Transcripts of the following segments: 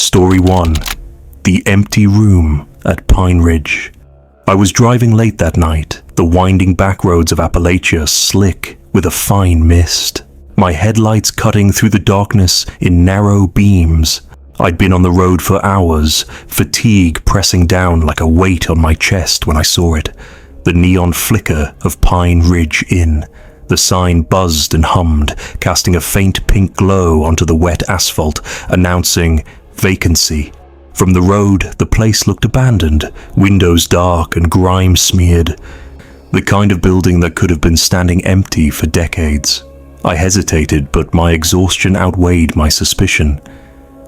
Story 1. The Empty Room at Pine Ridge. I was driving late that night, the winding backroads of Appalachia slick with a fine mist. My headlights cutting through the darkness in narrow beams. I'd been on the road for hours, fatigue pressing down like a weight on my chest when I saw it. The neon flicker of Pine Ridge Inn. The sign buzzed and hummed, casting a faint pink glow onto the wet asphalt, announcing vacancy. From the road, the place looked abandoned, windows dark and grime smeared. The kind of building that could have been standing empty for decades. I hesitated, but my exhaustion outweighed my suspicion.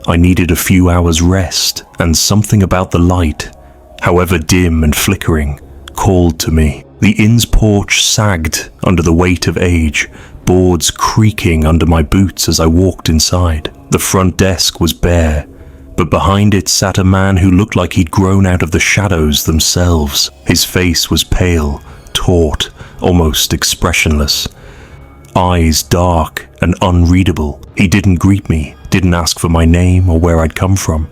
I needed a few hours rest, and something about the light, however dim and flickering, called to me. The inn's porch sagged under the weight of age, boards creaking under my boots as I walked inside. The front desk was bare, but behind it sat a man who looked like he'd grown out of the shadows themselves. His face was pale, taut, almost expressionless. Eyes dark and unreadable. He didn't greet me, didn't ask for my name or where I'd come from.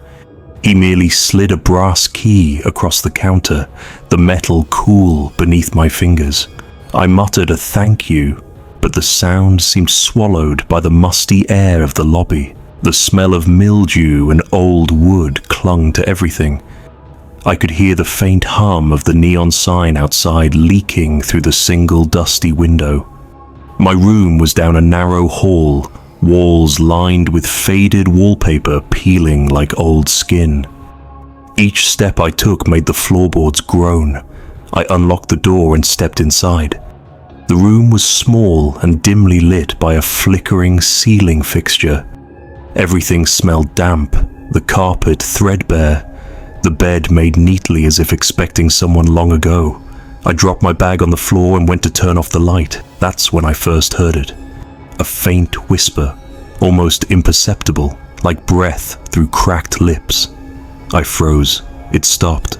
He merely slid a brass key across the counter, the metal cool beneath my fingers. I muttered a thank you, but the sound seemed swallowed by the musty air of the lobby. The smell of mildew and old wood clung to everything. I could hear the faint hum of the neon sign outside leaking through the single dusty window. My room was down a narrow hall, walls lined with faded wallpaper peeling like old skin. Each step I took made the floorboards groan. I unlocked the door and stepped inside. The room was small and dimly lit by a flickering ceiling fixture. Everything smelled damp, the carpet threadbare, the bed made neatly as if expecting someone long ago. I dropped my bag on the floor and went to turn off the light. That's when I first heard it. A faint whisper, almost imperceptible, like breath through cracked lips. I froze. It stopped.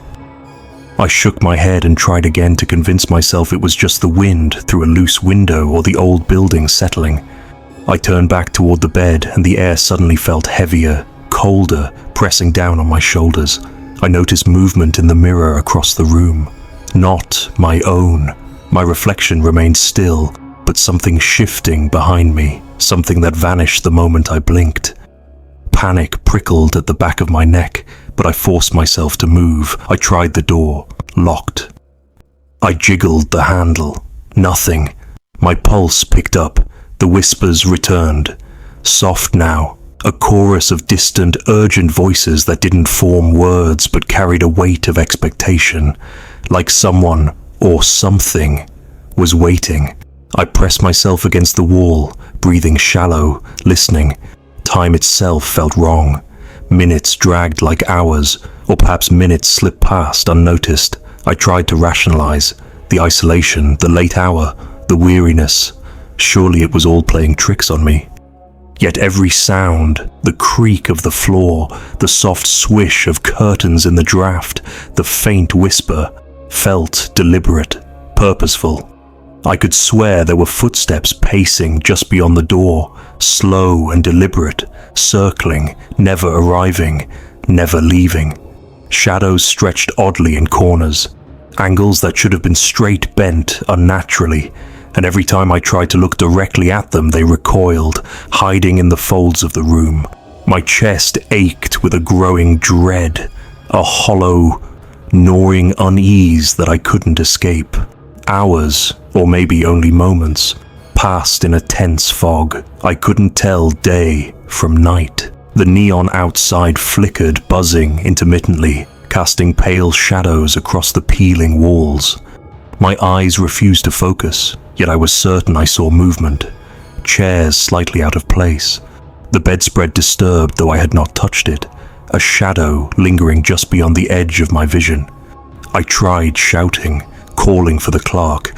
I shook my head and tried again to convince myself it was just the wind through a loose window or the old building settling. I turned back toward the bed and the air suddenly felt heavier, colder, pressing down on my shoulders. I noticed movement in the mirror across the room. Not my own. My reflection remained still, but something shifting behind me, something that vanished the moment I blinked. Panic prickled at the back of my neck, but I forced myself to move. I tried the door, locked. I jiggled the handle. Nothing. My pulse picked up. The whispers returned. Soft now, a chorus of distant, urgent voices that didn't form words but carried a weight of expectation, like someone, or something, was waiting. I pressed myself against the wall, breathing shallow, listening. Time itself felt wrong. Minutes dragged like hours, or perhaps minutes slipped past unnoticed. I tried to rationalize. The isolation, the late hour, the weariness. Surely it was all playing tricks on me. Yet every sound, the creak of the floor, the soft swish of curtains in the draft, the faint whisper, felt deliberate, purposeful. I could swear there were footsteps pacing just beyond the door, slow and deliberate, circling, never arriving, never leaving. Shadows stretched oddly in corners, angles that should have been straight bent unnaturally, and every time I tried to look directly at them, they recoiled, hiding in the folds of the room. My chest ached with a growing dread, a hollow, gnawing unease that I couldn't escape. Hours, or maybe only moments, passed in a tense fog. I couldn't tell day from night. The neon outside flickered, buzzing intermittently, casting pale shadows across the peeling walls. My eyes refused to focus, yet I was certain I saw movement. Chairs slightly out of place. The bedspread disturbed, though I had not touched it. A shadow lingering just beyond the edge of my vision. I tried shouting, calling for the clerk,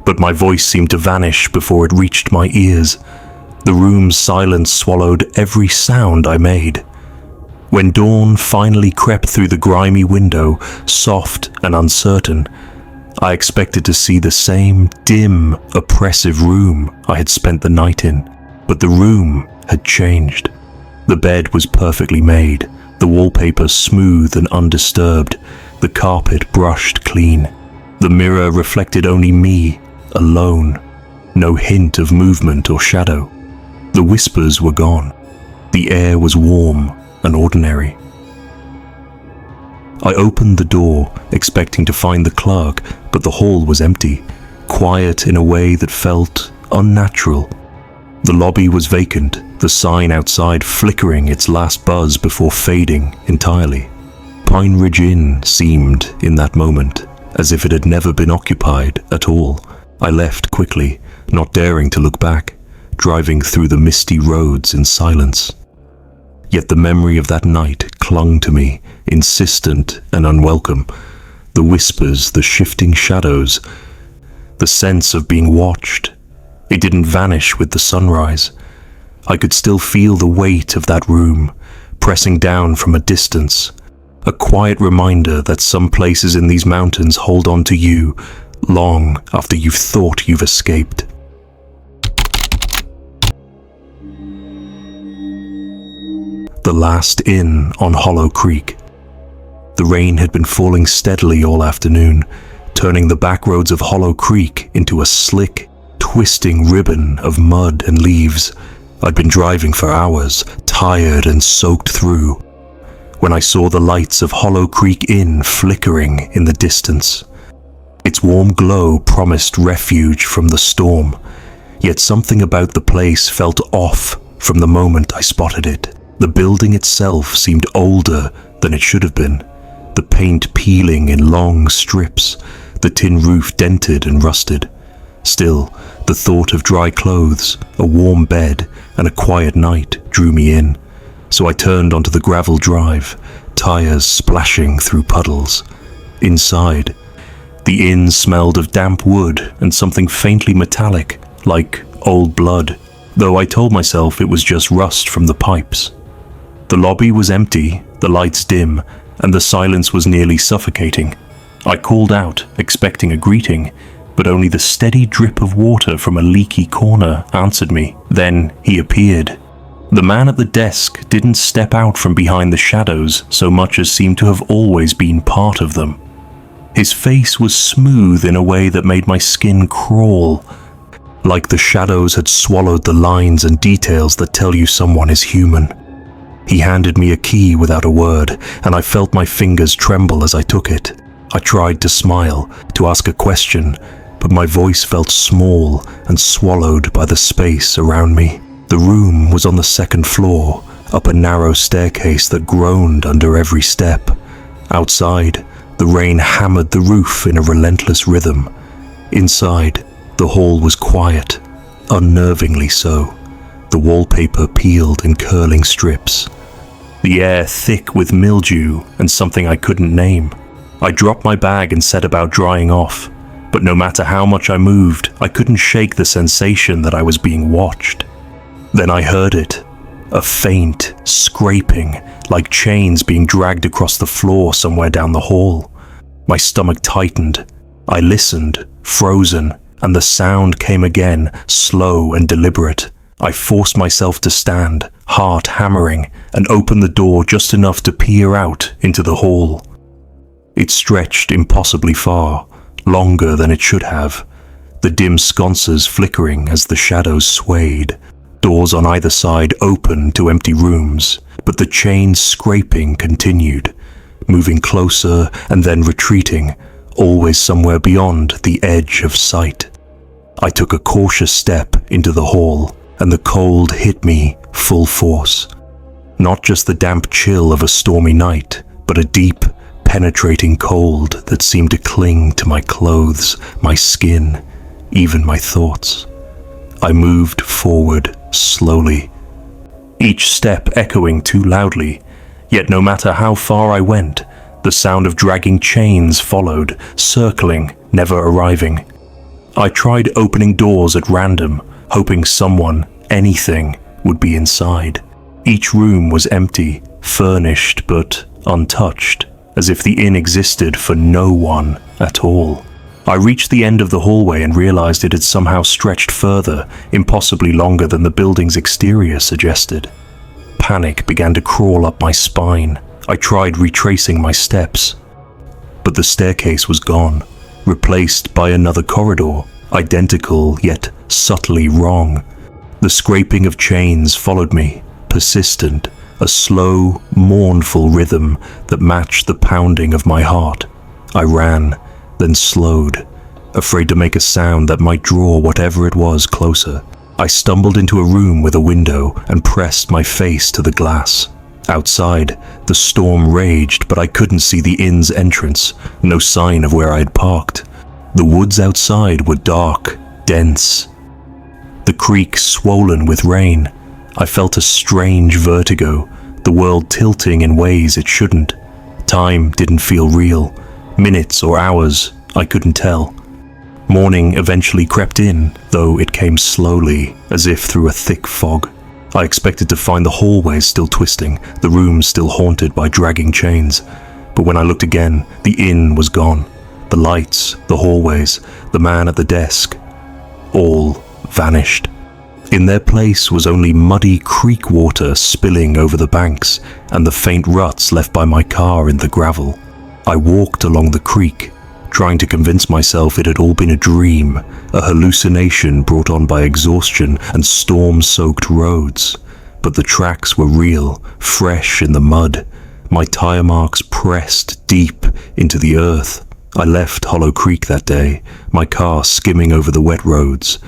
but my voice seemed to vanish before it reached my ears. The room's silence swallowed every sound I made. When dawn finally crept through the grimy window, soft and uncertain, I expected to see the same dim, oppressive room I had spent the night in, but the room had changed. The bed was perfectly made, The wallpaper smooth and undisturbed, the carpet brushed clean. The mirror reflected only me, alone. No hint of movement or shadow. The whispers were gone. The air was warm and ordinary. I opened the door, expecting to find the clerk, but the hall was empty, quiet in a way that felt unnatural. The lobby was vacant, the sign outside flickering its last buzz before fading entirely. Pine Ridge Inn seemed, in that moment, as if it had never been occupied at all. I left quickly, not daring to look back, driving through the misty roads in silence. Yet the memory of that night clung to me, insistent and unwelcome. The whispers, the shifting shadows, the sense of being watched. It didn't vanish with the sunrise. I could still feel the weight of that room, pressing down from a distance. A quiet reminder that some places in these mountains hold on to you long after you've thought you've escaped. The last inn on Hollow Creek. The rain had been falling steadily all afternoon, turning the backroads of Hollow Creek into a slick, twisting ribbon of mud and leaves. I'd been driving for hours, tired and soaked through, when I saw the lights of Hollow Creek Inn flickering in the distance. Its warm glow promised refuge from the storm, yet something about the place felt off from the moment I spotted it. The building itself seemed older than it should have been, the paint peeling in long strips, the tin roof dented and rusted. Still, the thought of dry clothes, a warm bed, and a quiet night drew me in, so I turned onto the gravel drive, tires splashing through puddles. Inside, the inn smelled of damp wood and something faintly metallic, like old blood, though I told myself it was just rust from the pipes. The lobby was empty, the lights dim, and the silence was nearly suffocating. I called out, expecting a greeting, but only the steady drip of water from a leaky corner answered me. Then he appeared. The man at the desk didn't step out from behind the shadows so much as seemed to have always been part of them. His face was smooth in a way that made my skin crawl, like the shadows had swallowed the lines and details that tell you someone is human. He handed me a key without a word, and I felt my fingers tremble as I took it. I tried to smile, to ask a question, but my voice felt small and swallowed by the space around me. The room was on the second floor, up a narrow staircase that groaned under every step. Outside, the rain hammered the roof in a relentless rhythm. Inside, the hall was quiet, unnervingly so. The wallpaper peeled in curling strips. The air thick with mildew and something I couldn't name. I dropped my bag and set about drying off, but no matter how much I moved, I couldn't shake the sensation that I was being watched. Then I heard it, a faint scraping, like chains being dragged across the floor somewhere down the hall. My stomach tightened. I listened, frozen, and the sound came again, slow and deliberate. I forced myself to stand, heart hammering, and opened the door just enough to peer out into the hall. It stretched impossibly far, longer than it should have, the dim sconces flickering as the shadows swayed. Doors on either side opened to empty rooms, but the chain scraping continued, moving closer and then retreating, always somewhere beyond the edge of sight. I took a cautious step into the hall, and the cold hit me full force. Not just the damp chill of a stormy night, but a deep, penetrating cold that seemed to cling to my clothes, my skin, even my thoughts. I moved forward slowly, each step echoing too loudly, yet no matter how far I went, the sound of dragging chains followed, circling, never arriving. I tried opening doors at random, hoping someone, anything, would be inside. Each room was empty, furnished but untouched, as if the inn existed for no one at all. I reached the end of the hallway and realized it had somehow stretched further, impossibly longer than the building's exterior suggested. Panic began to crawl up my spine. I tried retracing my steps, but the staircase was gone, replaced by another corridor, identical yet subtly wrong. The scraping of chains followed me, persistent, a slow, mournful rhythm that matched the pounding of my heart. I ran, then slowed, afraid to make a sound that might draw whatever it was closer. I stumbled into a room with a window and pressed my face to the glass. Outside, the storm raged, but I couldn't see the inn's entrance, no sign of where I had parked. The woods outside were dark, dense. The creek swollen with rain. I felt a strange vertigo, the world tilting in ways it shouldn't. Time didn't feel real. Minutes or hours, I couldn't tell. Morning eventually crept in, though it came slowly, as if through a thick fog. I expected to find the hallways still twisting, the rooms still haunted by dragging chains. But when I looked again, the inn was gone. The lights, the hallways, the man at the desk, all vanished. In their place was only muddy creek water spilling over the banks and the faint ruts left by my car in the gravel. I walked along the creek, trying to convince myself it had all been a dream, a hallucination brought on by exhaustion and storm-soaked roads. But the tracks were real, fresh in the mud, my tire marks pressed deep into the earth. I left Hollow Creek that day, my car skimming over the wet roads,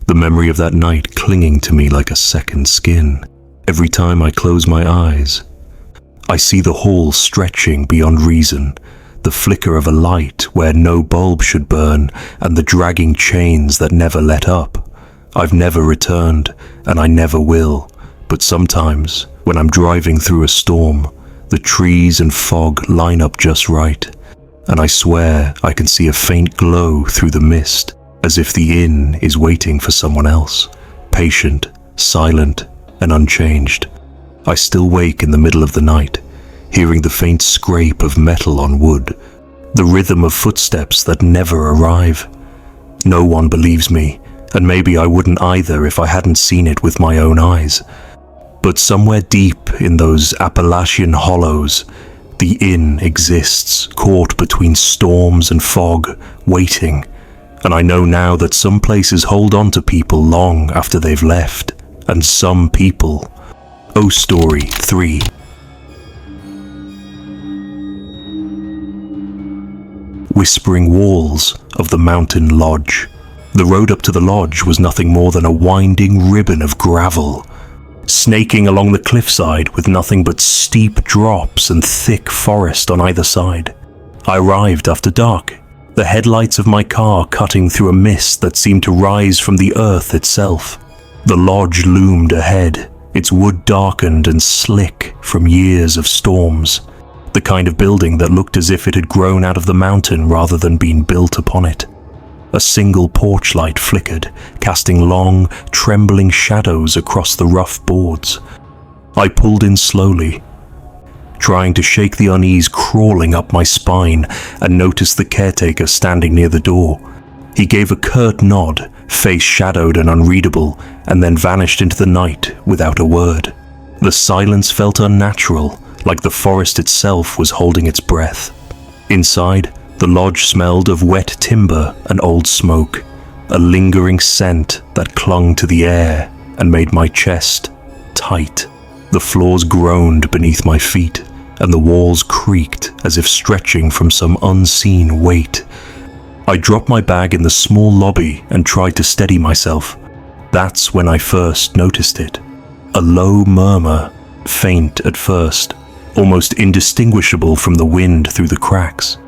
the memory of that night clinging to me like a second skin. Every time I close my eyes, I see the hall stretching beyond reason, the flicker of a light where no bulb should burn, and the dragging chains that never let up. I've never returned, and I never will, but sometimes, when I'm driving through a storm, the trees and fog line up just right, and I swear I can see a faint glow through the mist, as if the inn is waiting for someone else, patient, silent, and unchanged. I still wake in the middle of the night, hearing the faint scrape of metal on wood, the rhythm of footsteps that never arrive. No one believes me, and maybe I wouldn't either if I hadn't seen it with my own eyes. But somewhere deep in those Appalachian hollows, the inn exists, caught between storms and fog, waiting. And I know now that some places hold on to people long after they've left, and some people. Oh Story 3. Whispering walls of the mountain lodge. The road up to the lodge was nothing more than a winding ribbon of gravel, snaking along the cliffside with nothing but steep drops and thick forest on either side. I arrived after dark, the headlights of my car cutting through a mist that seemed to rise from the earth itself. The lodge loomed ahead, its wood darkened and slick from years of storms, the kind of building that looked as if it had grown out of the mountain rather than been built upon it. A single porch light flickered, casting long, trembling shadows across the rough boards. I pulled in slowly, trying to shake the unease crawling up my spine, and noticed the caretaker standing near the door. He gave a curt nod, face shadowed and unreadable, and then vanished into the night without a word. The silence felt unnatural, like the forest itself was holding its breath. Inside, the lodge smelled of wet timber and old smoke, a lingering scent that clung to the air and made my chest tight. The floors groaned beneath my feet, and the walls creaked as if stretching from some unseen weight. I dropped my bag in the small lobby and tried to steady myself. That's when I first noticed it. A low murmur, faint at first, almost indistinguishable from the wind through the cracks.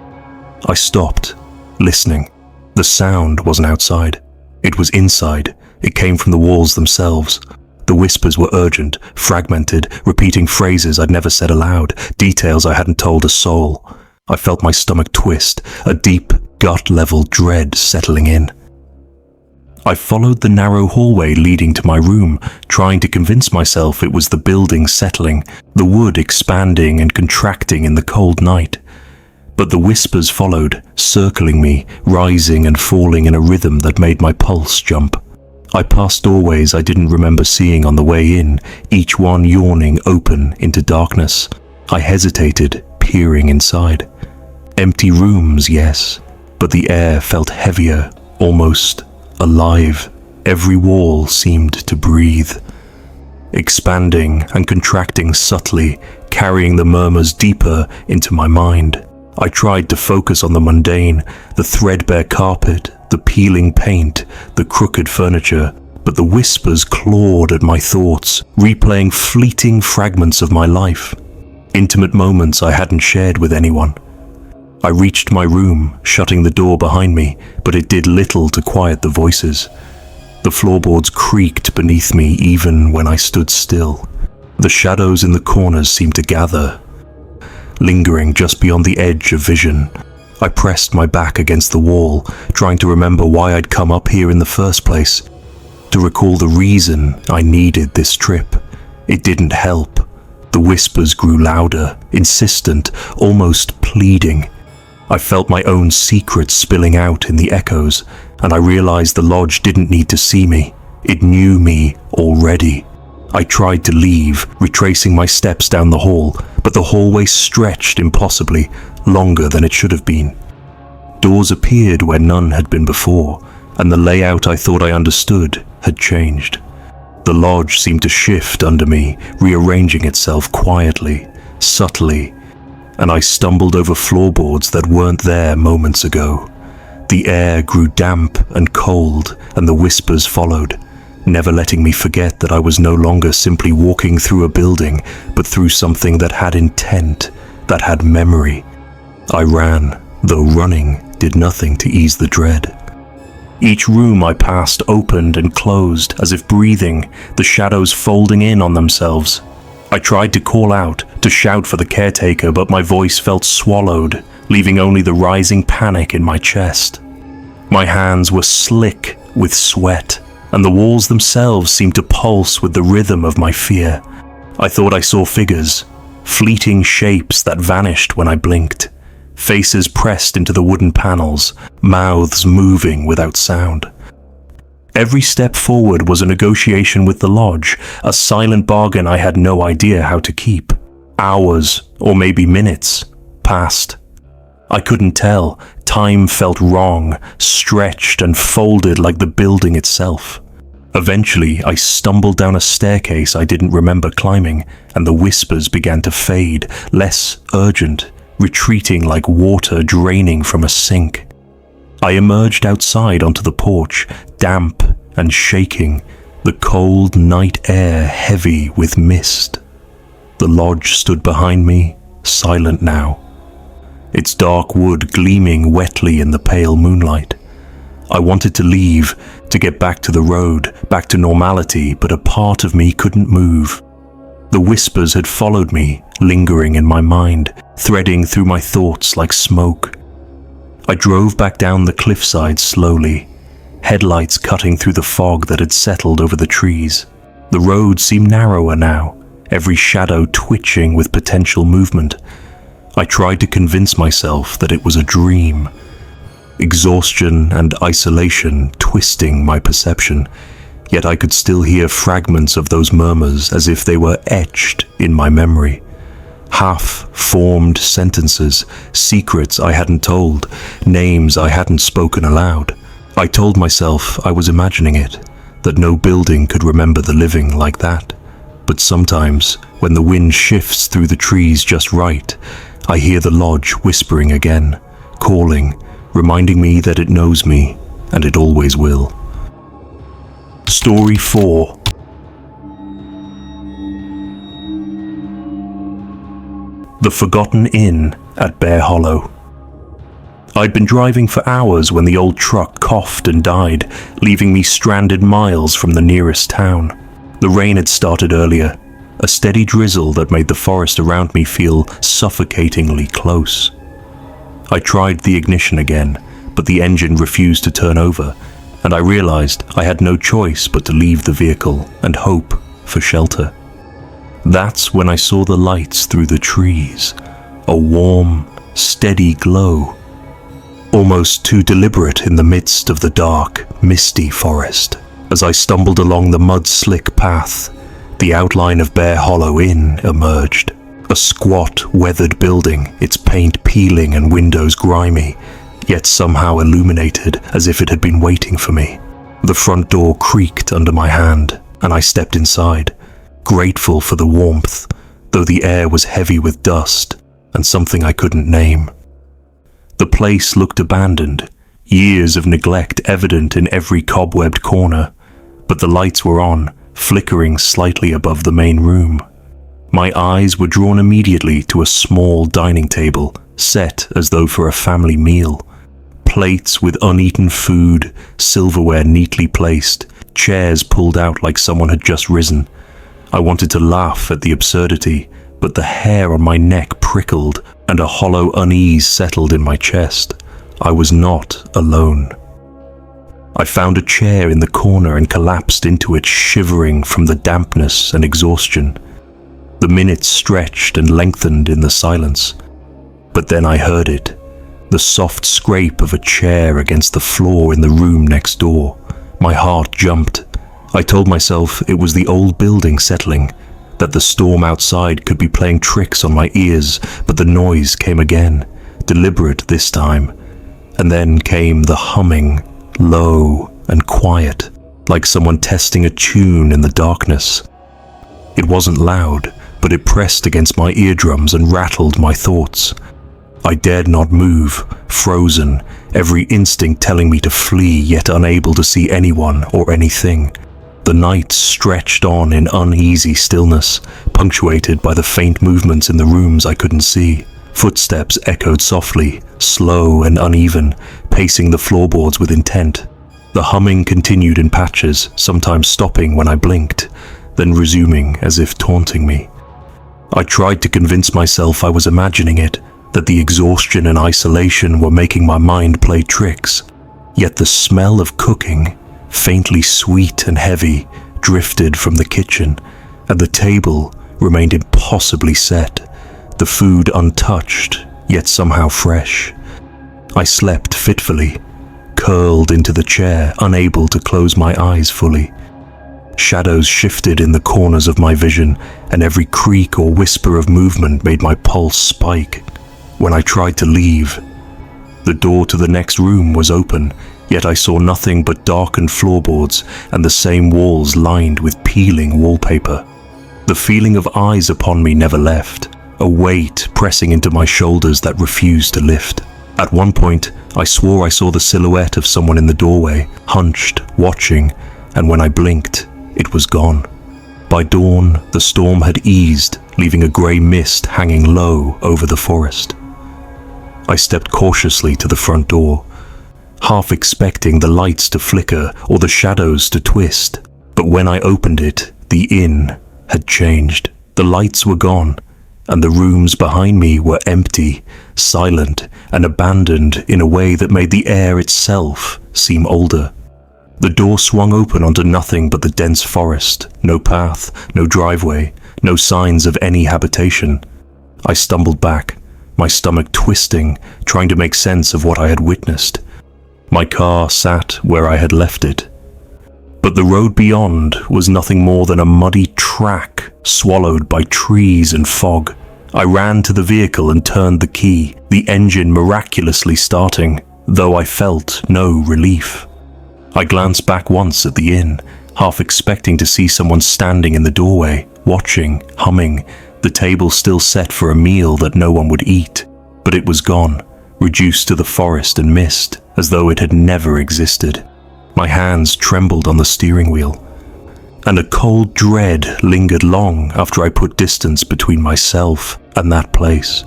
I stopped, listening. The sound wasn't outside. It was inside. It came from the walls themselves. The whispers were urgent, fragmented, repeating phrases I'd never said aloud, details I hadn't told a soul. I felt my stomach twist, a deep, gut-level dread settling in. I followed the narrow hallway leading to my room, trying to convince myself it was the building settling, the wood expanding and contracting in the cold night. But the whispers followed, circling me, rising and falling in a rhythm that made my pulse jump. I passed doorways I didn't remember seeing on the way in, each one yawning open into darkness. I hesitated, peering inside. Empty rooms, yes, but the air felt heavier, almost alive. Every wall seemed to breathe, expanding and contracting subtly, carrying the murmurs deeper into my mind. I tried to focus on the mundane, the threadbare carpet, the peeling paint, the crooked furniture, but the whispers clawed at my thoughts, replaying fleeting fragments of my life, intimate moments I hadn't shared with anyone. I reached my room, shutting the door behind me, but it did little to quiet the voices. The floorboards creaked beneath me even when I stood still. The shadows in the corners seemed to gather, lingering just beyond the edge of vision. I pressed my back against the wall, trying to remember why I'd come up here in the first place, to recall the reason I needed this trip. It didn't help. The whispers grew louder, insistent, almost pleading. I felt my own secrets spilling out in the echoes, and I realized the lodge didn't need to see me. It knew me already. I tried to leave, retracing my steps down the hall, but the hallway stretched impossibly, longer than it should have been. Doors appeared where none had been before, and the layout I thought I understood had changed. The lodge seemed to shift under me, rearranging itself quietly, subtly, and I stumbled over floorboards that weren't there moments ago. The air grew damp and cold, and the whispers followed, never letting me forget that I was no longer simply walking through a building, but through something that had intent, that had memory. I ran, though running did nothing to ease the dread. Each room I passed opened and closed, as if breathing, the shadows folding in on themselves. I tried to call out, to shout for the caretaker, but my voice felt swallowed, leaving only the rising panic in my chest. My hands were slick with sweat, and the walls themselves seemed to pulse with the rhythm of my fear. I thought I saw figures, fleeting shapes that vanished when I blinked. Faces pressed into the wooden panels, mouths moving without sound. Every step forward was a negotiation with the lodge, a silent bargain I had no idea how to keep. Hours, or maybe minutes, passed. I couldn't tell. Time felt wrong, stretched and folded like the building itself. Eventually, I stumbled down a staircase I didn't remember climbing, and the whispers began to fade, less urgent, retreating like water draining from a sink. I emerged outside onto the porch, damp and shaking, the cold night air heavy with mist. The lodge stood behind me, silent now, its dark wood gleaming wetly in the pale moonlight. I wanted to leave, to get back to the road, back to normality, but a part of me couldn't move. The whispers had followed me, lingering in my mind, threading through my thoughts like smoke. I drove back down the cliffside slowly, headlights cutting through the fog that had settled over the trees. The road seemed narrower now, every shadow twitching with potential movement. I tried to convince myself that it was a dream. Exhaustion and isolation twisting my perception, yet I could still hear fragments of those murmurs as if they were etched in my memory. Half-formed sentences, secrets I hadn't told, names I hadn't spoken aloud. I told myself I was imagining it, that no building could remember the living like that. But sometimes, when the wind shifts through the trees just right, I hear the lodge whispering again, calling, reminding me that it knows me, and it always will. Story 4. The Forgotten Inn at Bear Hollow. I'd been driving for hours when the old truck coughed and died, leaving me stranded miles from the nearest town. The rain had started earlier, a steady drizzle that made the forest around me feel suffocatingly close. I tried the ignition again, but the engine refused to turn over, and I realized I had no choice but to leave the vehicle and hope for shelter. That's when I saw the lights through the trees, a warm, steady glow, almost too deliberate in the midst of the dark, misty forest. As I stumbled along the mud-slick path, the outline of Bear Hollow Inn emerged. A squat, weathered building, its paint peeling and windows grimy, yet somehow illuminated as if it had been waiting for me. The front door creaked under my hand, and I stepped inside, grateful for the warmth, though the air was heavy with dust and something I couldn't name. The place looked abandoned, years of neglect evident in every cobwebbed corner, but the lights were on, flickering slightly above the main room. My eyes were drawn immediately to a small dining table, set as though for a family meal. Plates with uneaten food, silverware neatly placed, chairs pulled out like someone had just risen. I wanted to laugh at the absurdity, but the hair on my neck prickled and a hollow unease settled in my chest. I was not alone. I found a chair in the corner and collapsed into it, shivering from the dampness and exhaustion. The minutes stretched and lengthened in the silence, but then I heard it, the soft scrape of a chair against the floor in the room next door. My heart jumped. I told myself it was the old building settling, that the storm outside could be playing tricks on my ears, but the noise came again, deliberate this time. And then came the humming, low and quiet, like someone testing a tune in the darkness. It wasn't loud, but it pressed against my eardrums and rattled my thoughts. I dared not move, frozen, every instinct telling me to flee, yet unable to see anyone or anything. The night stretched on in uneasy stillness, punctuated by the faint movements in the rooms I couldn't see. Footsteps echoed softly, slow and uneven, pacing the floorboards with intent. The humming continued in patches, sometimes stopping when I blinked, then resuming as if taunting me. I tried to convince myself I was imagining it, that the exhaustion and isolation were making my mind play tricks. Yet the smell of cooking, faintly sweet and heavy, drifted from the kitchen, and the table remained impossibly set, the food untouched, yet somehow fresh. I slept fitfully, curled into the chair, unable to close my eyes fully. Shadows shifted in the corners of my vision, and every creak or whisper of movement made my pulse spike. When I tried to leave, the door to the next room was open, yet I saw nothing but darkened floorboards and the same walls lined with peeling wallpaper. The feeling of eyes upon me never left, a weight pressing into my shoulders that refused to lift. At one point, I swore I saw the silhouette of someone in the doorway, hunched, watching, and when I blinked, it was gone. By dawn, the storm had eased, leaving a grey mist hanging low over the forest. I stepped cautiously to the front door, half expecting the lights to flicker or the shadows to twist. But when I opened it, the inn had changed. The lights were gone, and the rooms behind me were empty, silent, and abandoned in a way that made the air itself seem older. The door swung open onto nothing but the dense forest, no path, no driveway, no signs of any habitation. I stumbled back, my stomach twisting, trying to make sense of what I had witnessed. My car sat where I had left it. But the road beyond was nothing more than a muddy track swallowed by trees and fog. I ran to the vehicle and turned the key, the engine miraculously starting, though I felt no relief. I glanced back once at the inn, half expecting to see someone standing in the doorway, watching, humming, the table still set for a meal that no one would eat. But it was gone, reduced to the forest and mist, as though it had never existed. My hands trembled on the steering wheel, and a cold dread lingered long after I put distance between myself and that place.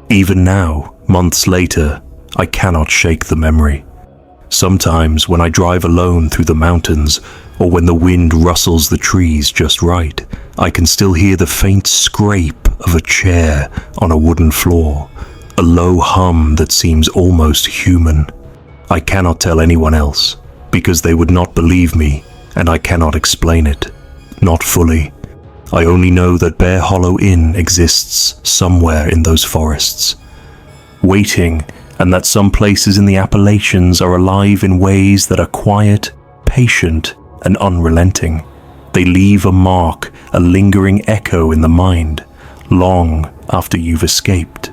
Even now, months later, I cannot shake the memory. Sometimes when I drive alone through the mountains, or when the wind rustles the trees just right, I can still hear the faint scrape of a chair on a wooden floor, a low hum that seems almost human. I cannot tell anyone else, because they would not believe me, and I cannot explain it. Not fully. I only know that Bear Hollow Inn exists somewhere in those forests, waiting, and that some places in the Appalachians are alive in ways that are quiet, patient, and unrelenting. They leave a mark, a lingering echo in the mind, long after you've escaped.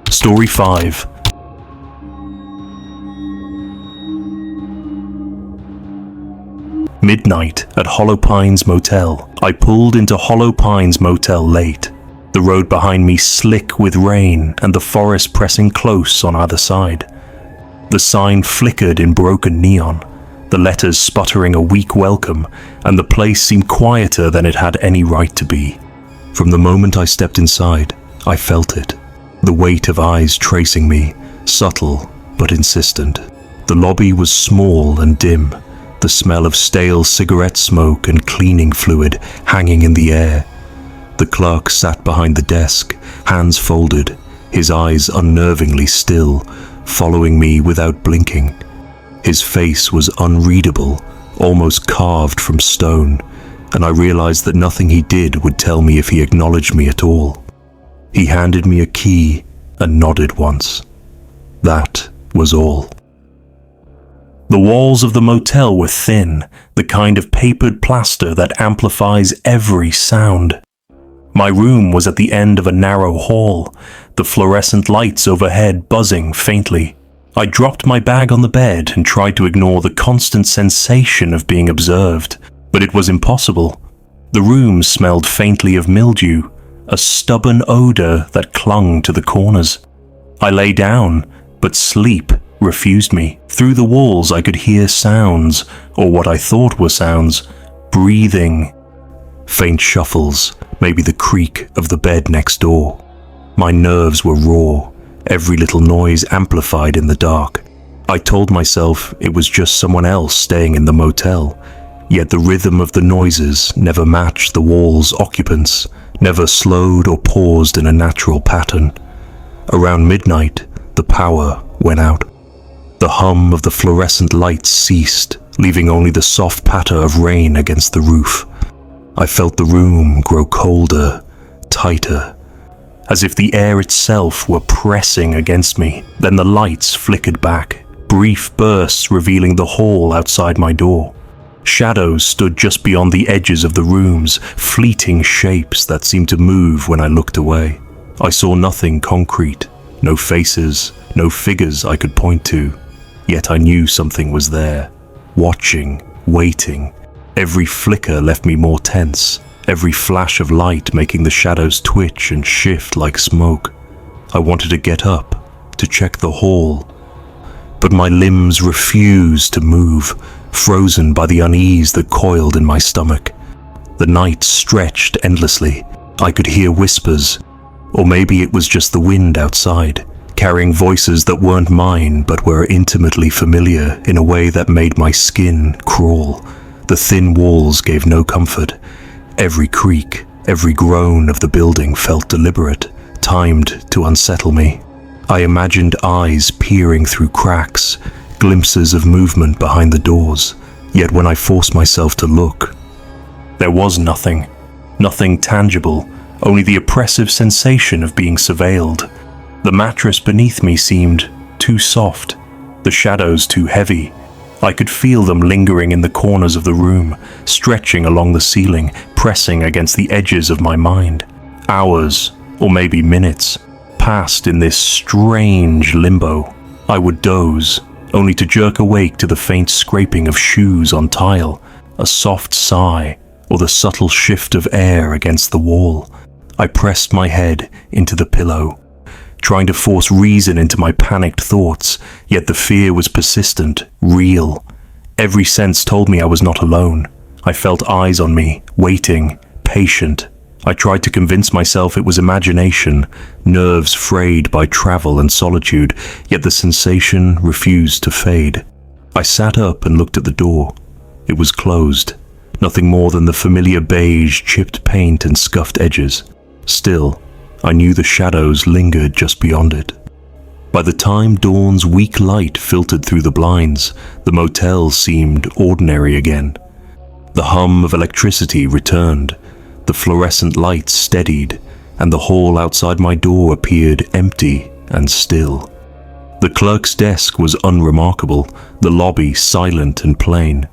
Story 5. Midnight at Hollow Pines Motel. I pulled into Hollow Pines Motel late. The road behind me slick with rain and the forest pressing close on either side. The sign flickered in broken neon, the letters sputtering a weak welcome, and the place seemed quieter than it had any right to be. From the moment I stepped inside, I felt it. The weight of eyes tracing me, subtle but insistent. The lobby was small and dim, the smell of stale cigarette smoke and cleaning fluid hanging in the air. The clerk sat behind the desk, hands folded, his eyes unnervingly still, following me without blinking. His face was unreadable, almost carved from stone, and I realized that nothing he did would tell me if he acknowledged me at all. He handed me a key and nodded once. That was all. The walls of the motel were thin, the kind of papered plaster that amplifies every sound. My room was at the end of a narrow hall, the fluorescent lights overhead buzzing faintly. I dropped my bag on the bed and tried to ignore the constant sensation of being observed, but it was impossible. The room smelled faintly of mildew, a stubborn odor that clung to the corners. I lay down, but sleep refused me. Through the walls I could hear sounds, or what I thought were sounds, breathing. Faint shuffles, maybe the creak of the bed next door. My nerves were raw, every little noise amplified in the dark. I told myself it was just someone else staying in the motel, yet the rhythm of the noises never matched the wall's occupants, never slowed or paused in a natural pattern. Around midnight, the power went out. The hum of the fluorescent lights ceased, leaving only the soft patter of rain against the roof. I felt the room grow colder, tighter, as if the air itself were pressing against me. Then the lights flickered back, brief bursts revealing the hall outside my door. Shadows stood just beyond the edges of the rooms, fleeting shapes that seemed to move when I looked away. I saw nothing concrete, no faces, no figures I could point to. Yet I knew something was there, watching, waiting. Every flicker left me more tense, every flash of light making the shadows twitch and shift like smoke. I wanted to get up, to check the hall, but my limbs refused to move, frozen by the unease that coiled in my stomach. The night stretched endlessly. I could hear whispers, or maybe it was just the wind outside, carrying voices that weren't mine but were intimately familiar in a way that made my skin crawl. The thin walls gave no comfort. Every creak, every groan of the building felt deliberate, timed to unsettle me. I imagined eyes peering through cracks, glimpses of movement behind the doors. Yet when I forced myself to look, there was nothing. Nothing tangible, only the oppressive sensation of being surveilled. The mattress beneath me seemed too soft, the shadows too heavy. I could feel them lingering in the corners of the room, stretching along the ceiling, pressing against the edges of my mind. Hours, or maybe minutes, passed in this strange limbo. I would doze, only to jerk awake to the faint scraping of shoes on tile, a soft sigh, or the subtle shift of air against the wall. I pressed my head into the pillow, trying to force reason into my panicked thoughts, yet the fear was persistent, real. Every sense told me I was not alone. I felt eyes on me, waiting, patient. I tried to convince myself it was imagination, nerves frayed by travel and solitude, yet the sensation refused to fade. I sat up and looked at the door. It was closed, nothing more than the familiar beige chipped paint and scuffed edges. Still, I knew the shadows lingered just beyond it. By the time dawn's weak light filtered through the blinds, the motel seemed ordinary again. The hum of electricity returned, the fluorescent lights steadied, and the hall outside my door appeared empty and still. The clerk's desk was unremarkable, the lobby silent and plain.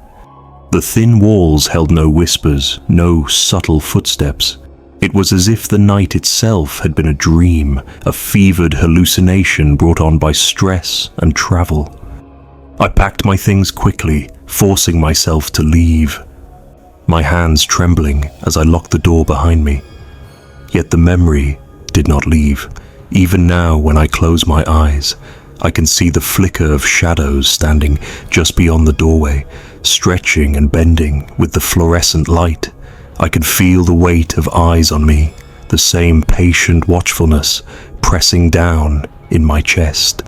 The thin walls held no whispers, no subtle footsteps. It was as if the night itself had been a dream, a fevered hallucination brought on by stress and travel. I packed my things quickly, forcing myself to leave, my hands trembling as I locked the door behind me. Yet the memory did not leave. Even now, when I close my eyes, I can see the flicker of shadows standing just beyond the doorway, stretching and bending with the fluorescent light. I can feel the weight of eyes on me, the same patient watchfulness pressing down in my chest.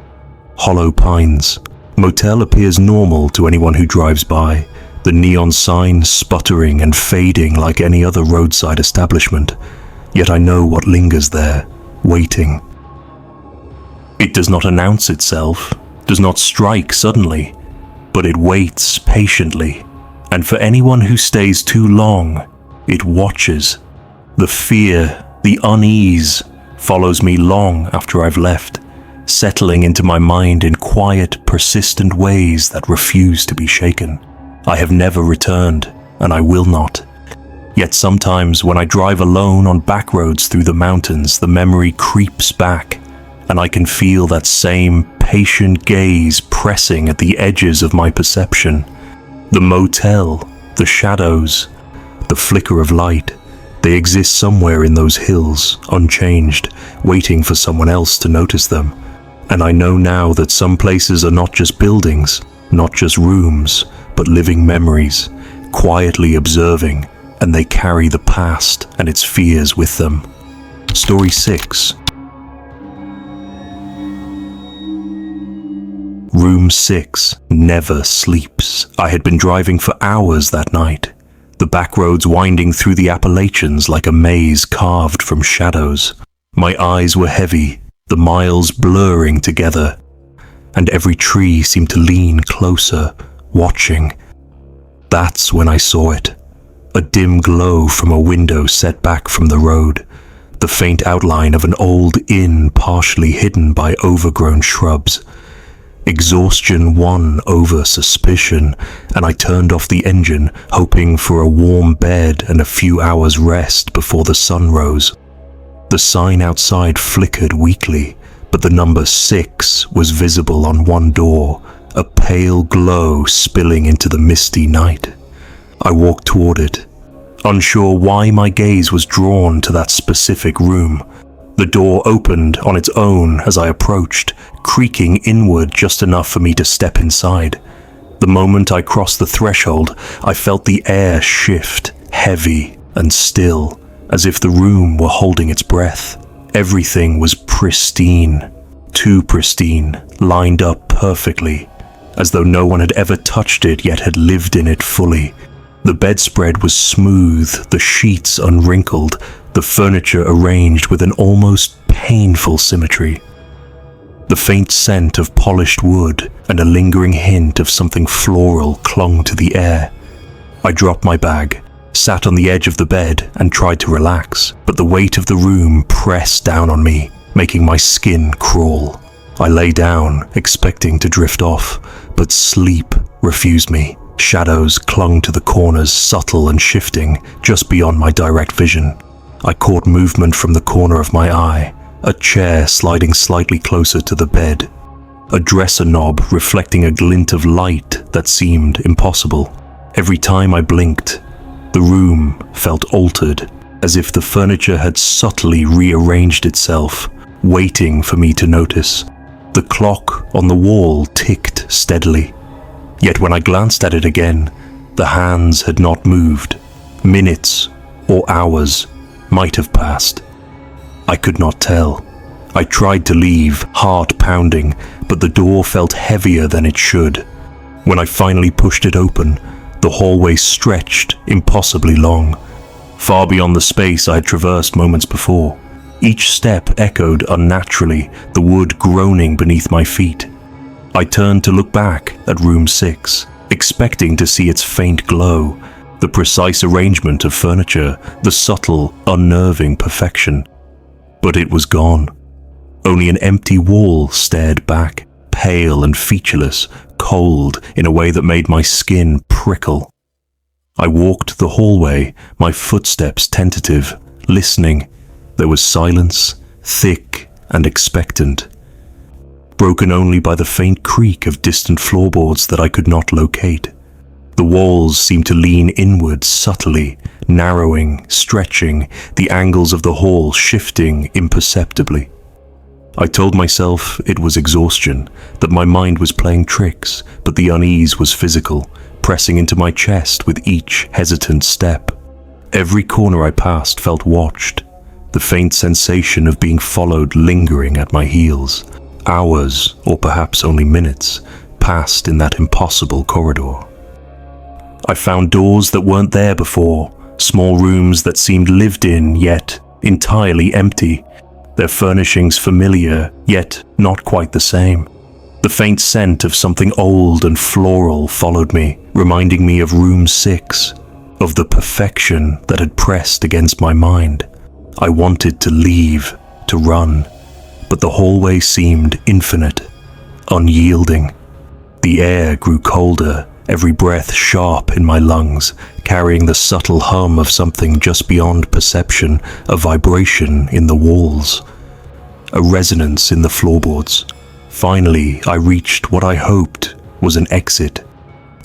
Hollow pines. Motel appears normal to anyone who drives by, the neon sign sputtering and fading like any other roadside establishment. Yet I know what lingers there, waiting. It does not announce itself, does not strike suddenly, but it waits patiently, and for anyone who stays too long, it watches. The fear, the unease, follows me long after I've left, settling into my mind in quiet, persistent ways that refuse to be shaken. I have never returned, and I will not. Yet sometimes when I drive alone on backroads through the mountains, the memory creeps back, and I can feel that same patient gaze pressing at the edges of my perception. The motel, the shadows, the flicker of light, they exist somewhere in those hills, unchanged, waiting for someone else to notice them. And I know now that some places are not just buildings, not just rooms, but living memories, quietly observing, and they carry the past and its fears with them. Story 6. Room 6 never sleeps. I had been driving for hours that night, the backroads winding through the Appalachians like a maze carved from shadows. My eyes were heavy, the miles blurring together, and every tree seemed to lean closer, watching. That's when I saw it. A dim glow from a window set back from the road, the faint outline of an old inn partially hidden by overgrown shrubs. Exhaustion won over suspicion, and I turned off the engine, hoping for a warm bed and a few hours rest before the sun rose. The sign outside flickered weakly, but the number 6 was visible on one door, a pale glow spilling into the misty night. I walked toward it, unsure why my gaze was drawn to that specific room. The door opened on its own as I approached, creaking inward just enough for me to step inside. The moment I crossed the threshold, I felt the air shift, heavy and still, as if the room were holding its breath. Everything was pristine, too pristine, lined up perfectly, as though no one had ever touched it yet had lived in it fully. The bedspread was smooth, the sheets unwrinkled, the furniture arranged with an almost painful symmetry. The faint scent of polished wood and a lingering hint of something floral clung to the air. I dropped my bag, sat on the edge of the bed and tried to relax, but the weight of the room pressed down on me, making my skin crawl. I lay down, expecting to drift off, but sleep refused me. Shadows clung to the corners, subtle and shifting, just beyond my direct vision. I caught movement from the corner of my eye, a chair sliding slightly closer to the bed, a dresser knob reflecting a glint of light that seemed impossible. Every time I blinked, the room felt altered, as if the furniture had subtly rearranged itself, waiting for me to notice. The clock on the wall ticked steadily. Yet when I glanced at it again, the hands had not moved. Minutes or hours might have passed. I could not tell. I tried to leave, heart pounding, but the door felt heavier than it should. When I finally pushed it open, the hallway stretched impossibly long, far beyond the space I had traversed moments before. Each step echoed unnaturally, the wood groaning beneath my feet. I turned to look back at room 6, expecting to see its faint glow, the precise arrangement of furniture, the subtle, unnerving perfection. But it was gone. Only an empty wall stared back, pale and featureless, cold in a way that made my skin prickle. I walked the hallway, my footsteps tentative, listening. There was silence, thick and expectant, broken only by the faint creak of distant floorboards that I could not locate. The walls seemed to lean inward subtly, narrowing, stretching, the angles of the hall shifting imperceptibly. I told myself it was exhaustion, that my mind was playing tricks, but the unease was physical, pressing into my chest with each hesitant step. Every corner I passed felt watched, the faint sensation of being followed lingering at my heels. Hours, or perhaps only minutes, passed in that impossible corridor. I found doors that weren't there before, small rooms that seemed lived in, yet entirely empty, their furnishings familiar, yet not quite the same. The faint scent of something old and floral followed me, reminding me of room 6, of the perfection that had pressed against my mind. I wanted to leave, to run, but the hallway seemed infinite, unyielding. The air grew colder, every breath sharp in my lungs, carrying the subtle hum of something just beyond perception, a vibration in the walls, a resonance in the floorboards. Finally, I reached what I hoped was an exit.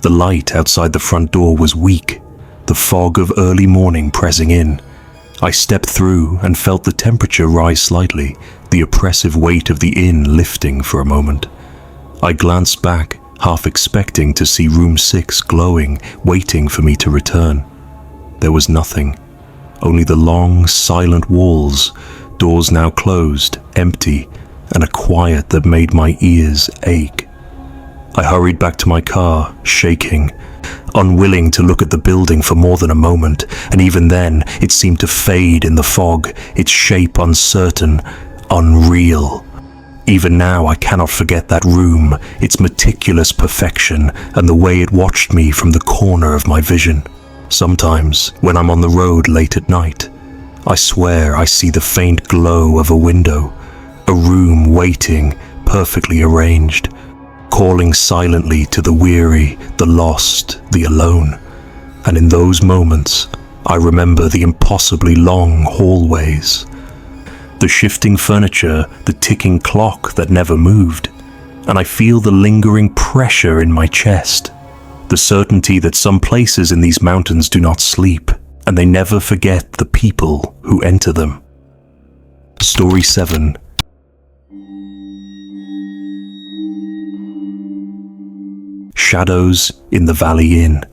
The light outside the front door was weak, the fog of early morning pressing in. I stepped through and felt the temperature rise slightly, the oppressive weight of the inn lifting for a moment. I glanced back, half expecting to see room 6 glowing, waiting for me to return. There was nothing, only the long, silent walls, doors now closed, empty, and a quiet that made my ears ache. I hurried back to my car, shaking, unwilling to look at the building for more than a moment, and even then it seemed to fade in the fog, its shape uncertain, unreal. Even now I cannot forget that room, its meticulous perfection, and the way it watched me from the corner of my vision. Sometimes, when I'm on the road late at night, I swear I see the faint glow of a window, a room waiting, perfectly arranged, calling silently to the weary, the lost, the alone. And in those moments, I remember the impossibly long hallways, the shifting furniture, the ticking clock that never moved, and I feel the lingering pressure in my chest, the certainty that some places in these mountains do not sleep, and they never forget the people who enter them. Story 7. Shadows in the Valley Inn.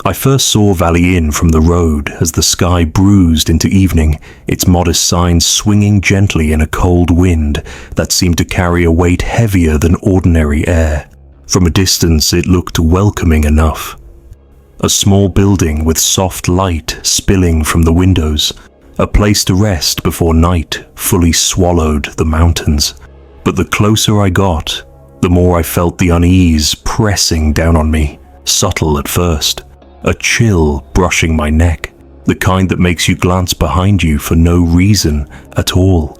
I first saw Valley Inn from the road as the sky bruised into evening, its modest signs swinging gently in a cold wind that seemed to carry a weight heavier than ordinary air. From a distance it looked welcoming enough. A small building with soft light spilling from the windows, a place to rest before night fully swallowed the mountains. But the closer I got, the more I felt the unease pressing down on me, subtle at first. A chill brushing my neck, the kind that makes you glance behind you for no reason at all.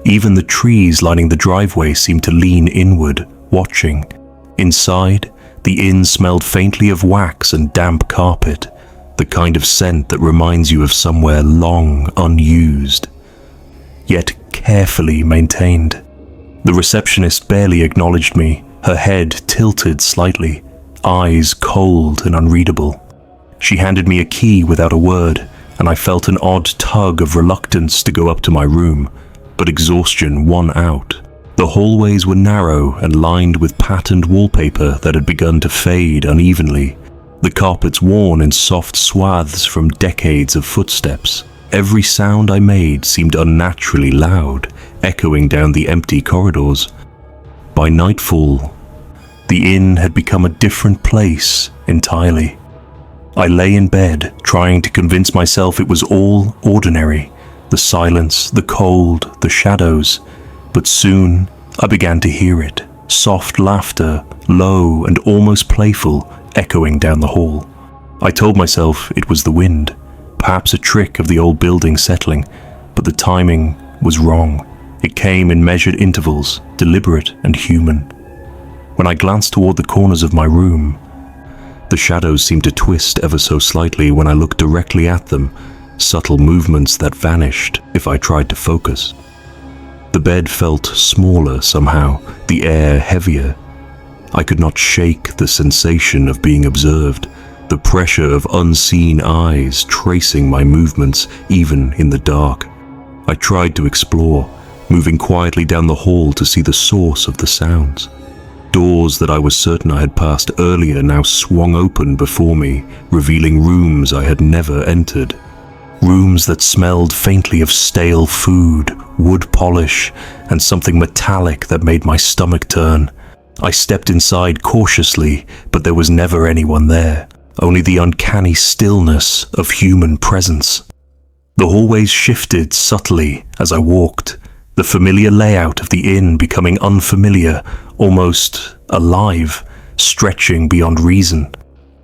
Even the trees lining the driveway seemed to lean inward, watching. Inside, the inn smelled faintly of wax and damp carpet, the kind of scent that reminds you of somewhere long unused, yet carefully maintained. The receptionist barely acknowledged me, her head tilted slightly, eyes cold and unreadable. She handed me a key without a word, and I felt an odd tug of reluctance to go up to my room, but exhaustion won out. The hallways were narrow and lined with patterned wallpaper that had begun to fade unevenly, the carpets worn in soft swaths from decades of footsteps. Every sound I made seemed unnaturally loud, echoing down the empty corridors. By nightfall, the inn had become a different place entirely. I lay in bed, trying to convince myself it was all ordinary, the silence, the cold, the shadows, but soon I began to hear it, soft laughter, low and almost playful, echoing down the hall. I told myself it was the wind, perhaps a trick of the old building settling, but the timing was wrong. It came in measured intervals, deliberate and human. When I glanced toward the corners of my room, the shadows seemed to twist ever so slightly when I looked directly at them, subtle movements that vanished if I tried to focus. The bed felt smaller somehow, the air heavier. I could not shake the sensation of being observed, the pressure of unseen eyes tracing my movements even in the dark. I tried to explore, moving quietly down the hall to see the source of the sounds. Doors that I was certain I had passed earlier now swung open before me, revealing rooms I had never entered. Rooms that smelled faintly of stale food, wood polish, and something metallic that made my stomach turn. I stepped inside cautiously, but there was never anyone there, only the uncanny stillness of human presence. The hallways shifted subtly as I walked, the familiar layout of the inn becoming unfamiliar, almost alive, stretching beyond reason.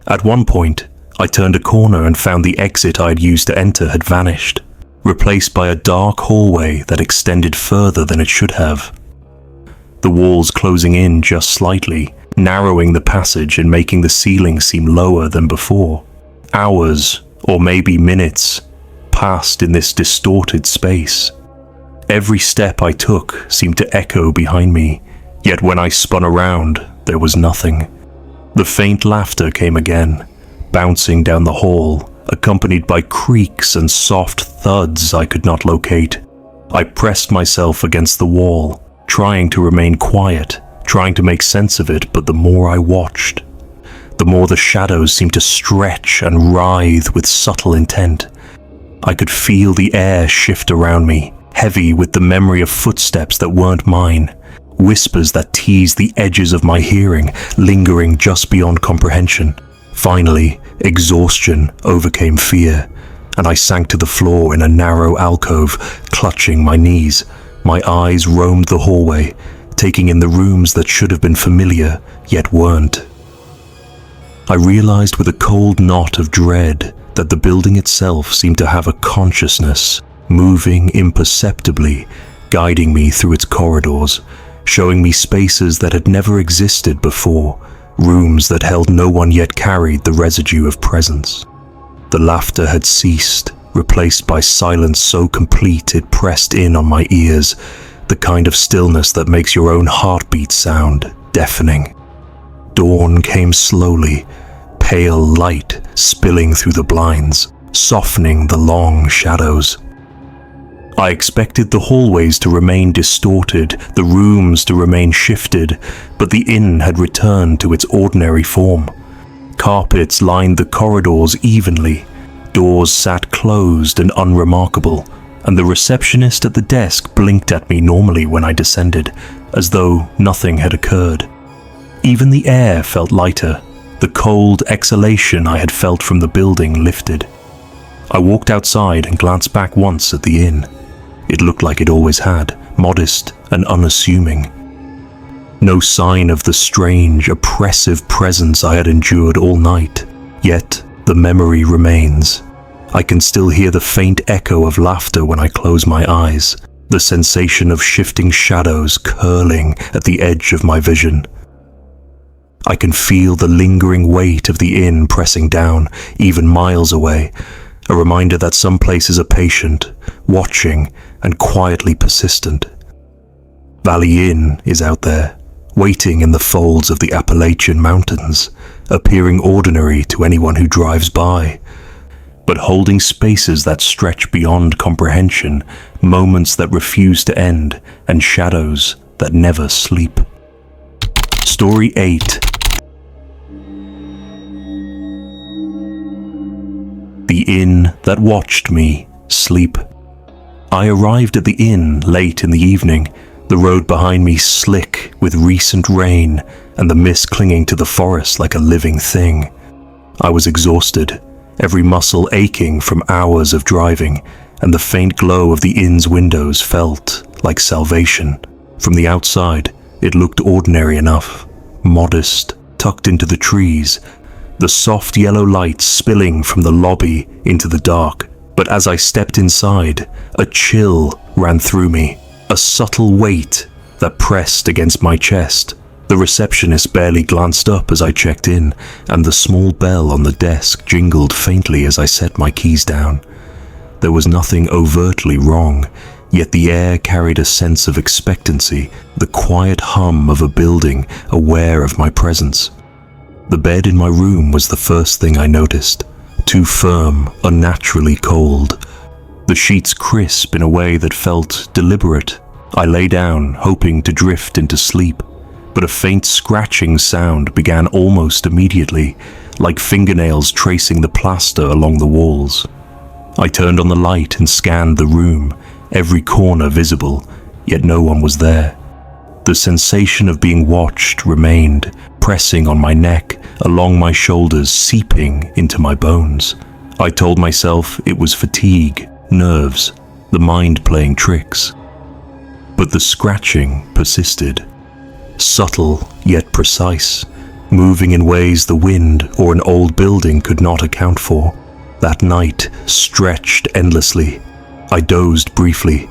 At one point, I turned a corner and found the exit I had used to enter had vanished, replaced by a dark hallway that extended further than it should have. The walls closing in just slightly, narrowing the passage and making the ceiling seem lower than before. Hours, or maybe minutes, passed in this distorted space. Every step I took seemed to echo behind me, yet when I spun around, there was nothing. The faint laughter came again, bouncing down the hall, accompanied by creaks and soft thuds I could not locate. I pressed myself against the wall, trying to remain quiet, trying to make sense of it, but the more I watched, the more the shadows seemed to stretch and writhe with subtle intent. I could feel the air shift around me, heavy with the memory of footsteps that weren't mine, whispers that teased the edges of my hearing, lingering just beyond comprehension. Finally, exhaustion overcame fear, and I sank to the floor in a narrow alcove, clutching my knees. My eyes roamed the hallway, taking in the rooms that should have been familiar, yet weren't. I realized with a cold knot of dread that the building itself seemed to have a consciousness, moving imperceptibly, guiding me through its corridors, showing me spaces that had never existed before, rooms that held no one yet carried the residue of presence. The laughter had ceased, replaced by silence so complete it pressed in on my ears, the kind of stillness that makes your own heartbeat sound deafening. Dawn came slowly, pale light spilling through the blinds, softening the long shadows. I expected the hallways to remain distorted, the rooms to remain shifted, but the inn had returned to its ordinary form. Carpets lined the corridors evenly, doors sat closed and unremarkable, and the receptionist at the desk blinked at me normally when I descended, as though nothing had occurred. Even the air felt lighter, the cold exhalation I had felt from the building lifted. I walked outside and glanced back once at the inn. It looked like it always had, modest and unassuming. No sign of the strange, oppressive presence I had endured all night, yet the memory remains. I can still hear the faint echo of laughter when I close my eyes, the sensation of shifting shadows curling at the edge of my vision. I can feel the lingering weight of the inn pressing down, even miles away, a reminder that some places are patient, watching, and quietly persistent. Valley Inn is out there, waiting in the folds of the Appalachian mountains, appearing ordinary to anyone who drives by, but holding spaces that stretch beyond comprehension, moments that refuse to end, and shadows that never sleep. Story 8. The inn that watched me sleep. I arrived at the inn late in the evening, the road behind me slick with recent rain and the mist clinging to the forest like a living thing. I was exhausted, every muscle aching from hours of driving, and the faint glow of the inn's windows felt like salvation. From the outside, it looked ordinary enough, modest, tucked into the trees, the soft yellow light spilling from the lobby into the dark. But as I stepped inside, a chill ran through me, a subtle weight that pressed against my chest. The receptionist barely glanced up as I checked in, and the small bell on the desk jingled faintly as I set my keys down. There was nothing overtly wrong, yet the air carried a sense of expectancy, the quiet hum of a building aware of my presence. The bed in my room was the first thing I noticed, too firm, unnaturally cold. The sheets crisp in a way that felt deliberate. I lay down, hoping to drift into sleep, but a faint scratching sound began almost immediately, like fingernails tracing the plaster along the walls. I turned on the light and scanned the room, every corner visible, yet no one was there. The sensation of being watched remained, pressing on my neck, along my shoulders, seeping into my bones. I told myself it was fatigue, nerves, the mind playing tricks. But the scratching persisted, subtle yet precise, moving in ways the wind or an old building could not account for. That night stretched endlessly. I dozed briefly,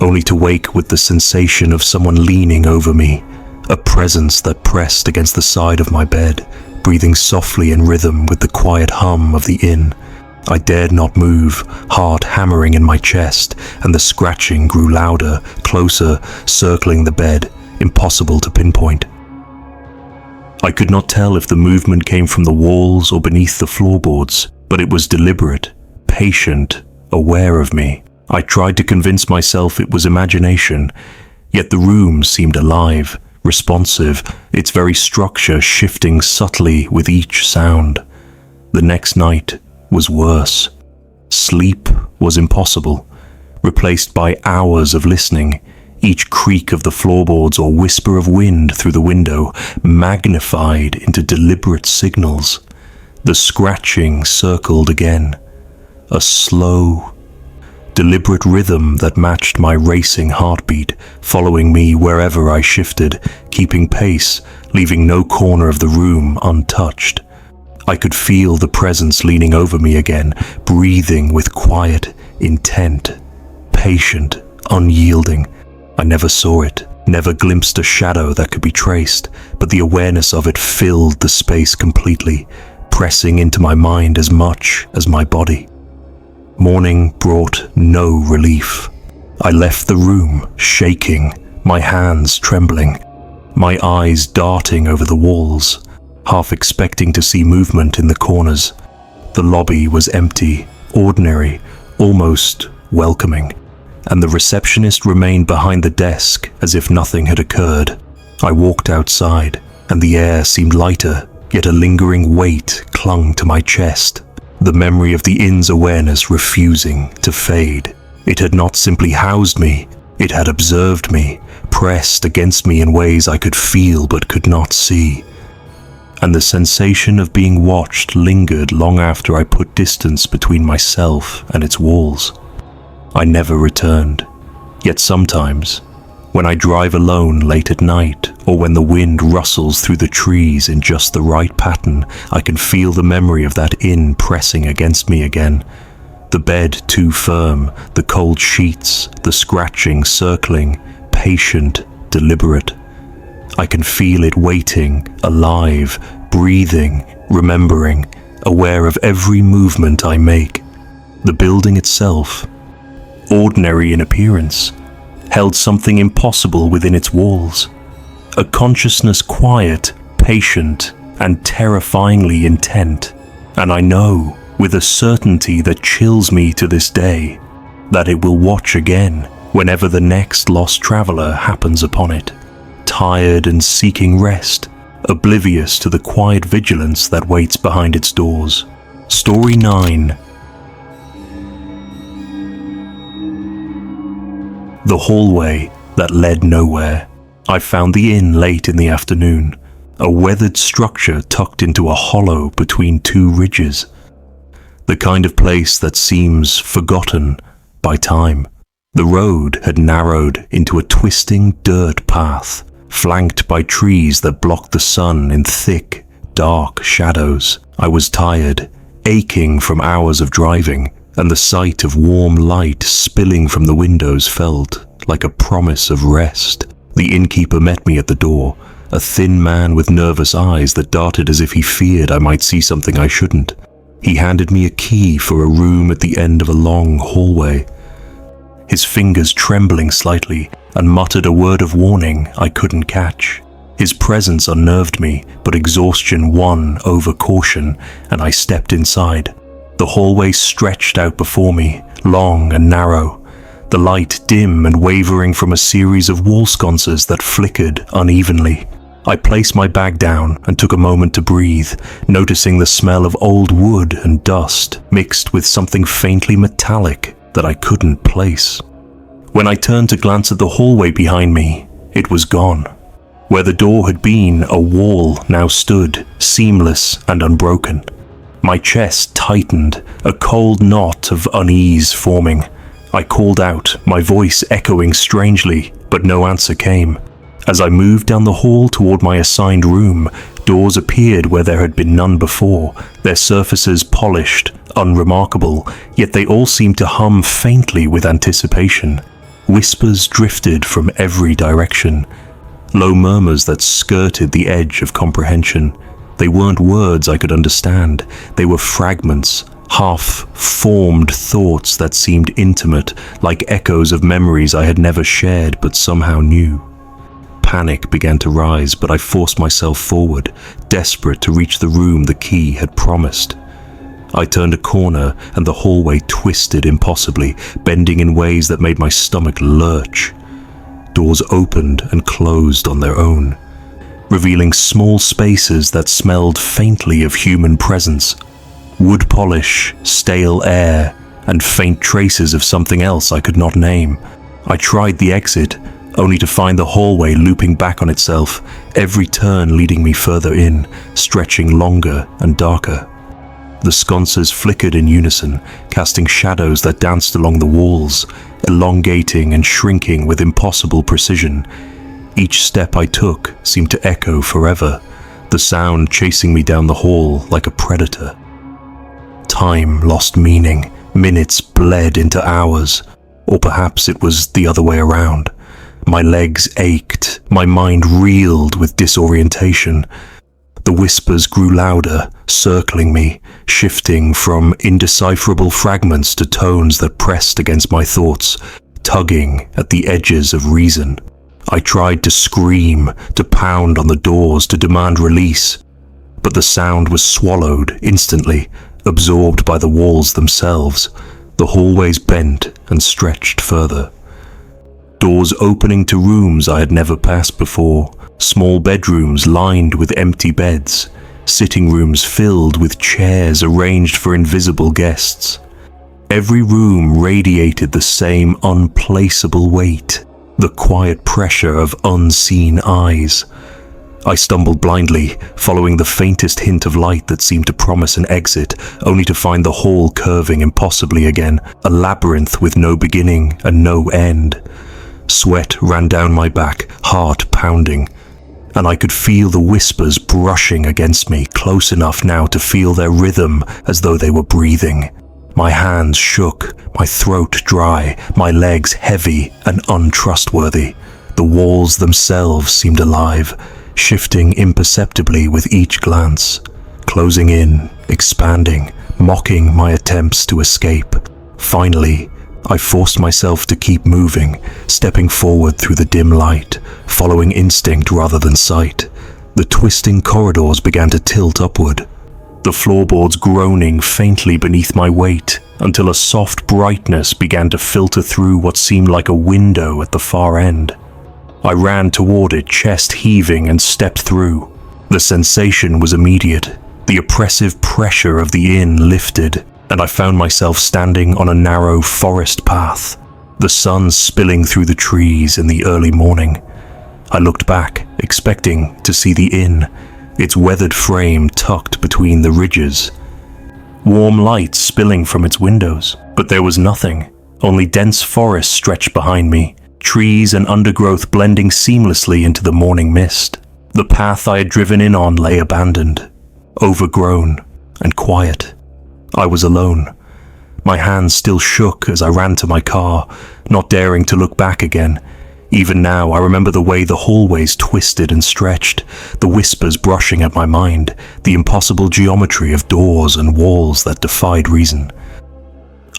only to wake with the sensation of someone leaning over me, a presence that pressed against the side of my bed, breathing softly in rhythm with the quiet hum of the inn. I dared not move, heart hammering in my chest, and the scratching grew louder, closer, circling the bed, impossible to pinpoint. I could not tell if the movement came from the walls or beneath the floorboards, but it was deliberate, patient, aware of me. I tried to convince myself it was imagination, yet the room seemed alive, responsive, its very structure shifting subtly with each sound. The next night was worse. Sleep was impossible, replaced by hours of listening, each creak of the floorboards or whisper of wind through the window magnified into deliberate signals. The scratching circled again, a slow, deliberate rhythm that matched my racing heartbeat, following me wherever I shifted, keeping pace, leaving no corner of the room untouched. I could feel the presence leaning over me again, breathing with quiet intent, patient, unyielding. I never saw it, never glimpsed a shadow that could be traced, but the awareness of it filled the space completely, pressing into my mind as much as my body. Morning brought no relief. I left the room, shaking, my hands trembling, my eyes darting over the walls, half expecting to see movement in the corners. The lobby was empty, ordinary, almost welcoming, and the receptionist remained behind the desk as if nothing had occurred. I walked outside, and the air seemed lighter, yet a lingering weight clung to my chest, the memory of the inn's awareness refusing to fade. It had not simply housed me, it had observed me, pressed against me in ways I could feel but could not see. And the sensation of being watched lingered long after I put distance between myself and its walls. I never returned, yet sometimes, when I drive alone late at night, or when the wind rustles through the trees in just the right pattern, I can feel the memory of that inn pressing against me again. The bed too firm, the cold sheets, the scratching, circling, patient, deliberate. I can feel it waiting, alive, breathing, remembering, aware of every movement I make. The building itself, ordinary in appearance, held something impossible within its walls. A consciousness quiet, patient, and terrifyingly intent. And I know, with a certainty that chills me to this day, that it will watch again whenever the next lost traveler happens upon it, tired and seeking rest, oblivious to the quiet vigilance that waits behind its doors. Story 9. The hallway that led nowhere. I found the inn late in the afternoon, a weathered structure tucked into a hollow between two ridges. The kind of place that seems forgotten by time. The road had narrowed into a twisting dirt path, flanked by trees that blocked the sun in thick, dark shadows. I was tired, aching from hours of driving, and the sight of warm light spilling from the windows felt like a promise of rest. The innkeeper met me at the door, a thin man with nervous eyes that darted as if he feared I might see something I shouldn't. He handed me a key for a room at the end of a long hallway, his fingers trembling slightly, and muttered a word of warning I couldn't catch. His presence unnerved me, but exhaustion won over caution, and I stepped inside. The hallway stretched out before me, long and narrow, the light dim and wavering from a series of wall sconces that flickered unevenly. I placed my bag down and took a moment to breathe, noticing the smell of old wood and dust mixed with something faintly metallic that I couldn't place. When I turned to glance at the hallway behind me, it was gone. Where the door had been, a wall now stood, seamless and unbroken. My chest tightened, a cold knot of unease forming. I called out, my voice echoing strangely, but no answer came. As I moved down the hall toward my assigned room, doors appeared where there had been none before, their surfaces polished, unremarkable, yet they all seemed to hum faintly with anticipation. Whispers drifted from every direction, low murmurs that skirted the edge of comprehension. They weren't words I could understand, they were fragments, half-formed thoughts that seemed intimate, like echoes of memories I had never shared but somehow knew. Panic began to rise, but I forced myself forward, desperate to reach the room the key had promised. I turned a corner and the hallway twisted impossibly, bending in ways that made my stomach lurch. Doors opened and closed on their own, revealing small spaces that smelled faintly of human presence. Wood polish, stale air, and faint traces of something else I could not name. I tried the exit, only to find the hallway looping back on itself, every turn leading me further in, stretching longer and darker. The sconces flickered in unison, casting shadows that danced along the walls, elongating and shrinking with impossible precision. Each step I took seemed to echo forever, the sound chasing me down the hall like a predator. Time lost meaning, minutes bled into hours, or perhaps it was the other way around. My legs ached, my mind reeled with disorientation. The whispers grew louder, circling me, shifting from indecipherable fragments to tones that pressed against my thoughts, tugging at the edges of reason. I tried to scream, to pound on the doors, to demand release, but the sound was swallowed instantly, absorbed by the walls themselves. The hallways bent and stretched further. Doors opening to rooms I had never passed before, small bedrooms lined with empty beds, sitting rooms filled with chairs arranged for invisible guests. Every room radiated the same unplaceable weight, the quiet pressure of unseen eyes. I stumbled blindly, following the faintest hint of light that seemed to promise an exit, only to find the hall curving impossibly again, a labyrinth with no beginning and no end. Sweat ran down my back, heart pounding, and I could feel the whispers brushing against me, close enough now to feel their rhythm as though they were breathing. My hands shook, my throat dry, my legs heavy and untrustworthy. The walls themselves seemed alive, shifting imperceptibly with each glance, closing in, expanding, mocking my attempts to escape. Finally, I forced myself to keep moving, stepping forward through the dim light, following instinct rather than sight. The twisting corridors began to tilt upward, the floorboards groaning faintly beneath my weight, until a soft brightness began to filter through what seemed like a window at the far end. I ran toward it, chest heaving, and stepped through. The sensation was immediate. The oppressive pressure of the inn lifted, and I found myself standing on a narrow forest path, the sun spilling through the trees in the early morning. I looked back, expecting to see the inn, its weathered frame tucked between the ridges, warm light spilling from its windows, but there was nothing, only dense forest stretched behind me, trees and undergrowth blending seamlessly into the morning mist. The path I had driven in on lay abandoned, overgrown and quiet. I was alone. My hands still shook as I ran to my car, not daring to look back again. Even now, I remember the way the hallways twisted and stretched, the whispers brushing at my mind, the impossible geometry of doors and walls that defied reason.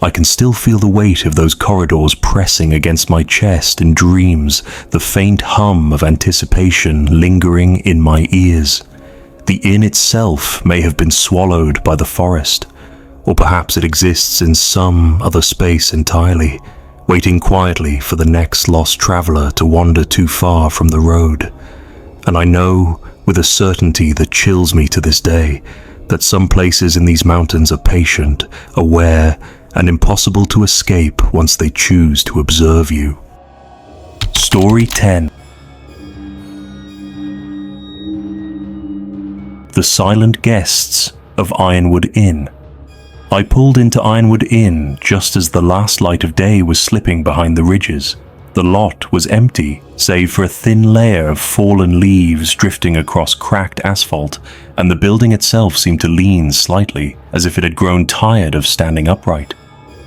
I can still feel the weight of those corridors pressing against my chest in dreams, the faint hum of anticipation lingering in my ears. The inn itself may have been swallowed by the forest, or perhaps it exists in some other space entirely, waiting quietly for the next lost traveler to wander too far from the road. And I know, with a certainty that chills me to this day, that some places in these mountains are patient, aware, and impossible to escape once they choose to observe you. Story 10. The Silent Guests of Ironwood Inn. I pulled into Ironwood Inn just as the last light of day was slipping behind the ridges. The lot was empty, save for a thin layer of fallen leaves drifting across cracked asphalt, and the building itself seemed to lean slightly, as if it had grown tired of standing upright.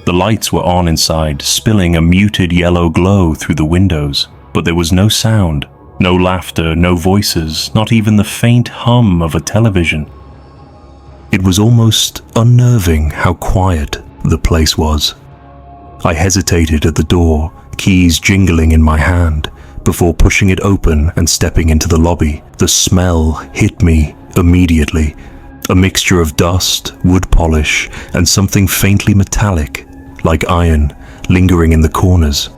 The lights were on inside, spilling a muted yellow glow through the windows, but there was no sound, no laughter, no voices, not even the faint hum of a television. It was almost unnerving how quiet the place was. I hesitated at the door, keys jingling in my hand, before pushing it open and stepping into the lobby. The smell hit me immediately, a mixture of dust, wood polish, and something faintly metallic, like iron, lingering in the corners.